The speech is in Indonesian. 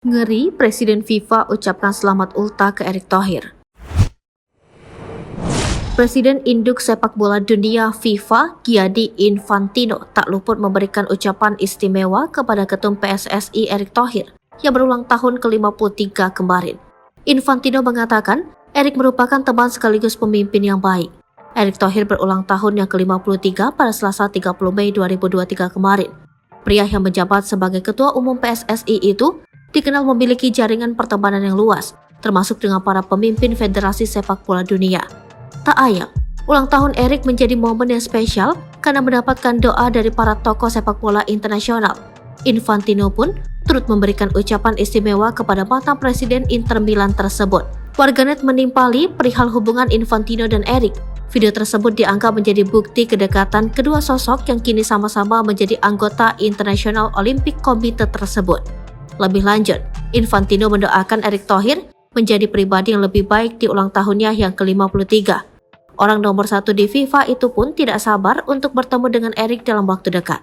Ngeri, Presiden FIFA ucapkan selamat ultah ke Erick Thohir. Presiden Induk Sepak Bola Dunia FIFA, Gianni Infantino, tak luput memberikan ucapan istimewa kepada Ketum PSSI Erick Thohir yang berulang tahun ke-53 kemarin. Infantino mengatakan, Erick merupakan teman sekaligus pemimpin yang baik. Erick Thohir berulang tahun yang ke-53 pada Selasa 30 Mei 2023 kemarin. Pria yang menjabat sebagai Ketua Umum PSSI itu dikenal memiliki jaringan pertemanan yang luas, termasuk dengan para pemimpin Federasi Sepak Bola Dunia. Tak ayal, ulang tahun Erick menjadi momen yang spesial karena mendapatkan doa dari para tokoh sepak bola internasional. Infantino pun turut memberikan ucapan istimewa kepada mantan Presiden Inter Milan tersebut. Warganet menimpali perihal hubungan Infantino dan Erick. Video tersebut dianggap menjadi bukti kedekatan kedua sosok yang kini sama-sama menjadi anggota International Olympic Committee tersebut. Lebih lanjut, Infantino mendoakan Erick Thohir menjadi pribadi yang lebih baik di ulang tahunnya yang ke-53. Orang nomor 1 di FIFA itu pun tidak sabar untuk bertemu dengan Erick dalam waktu dekat.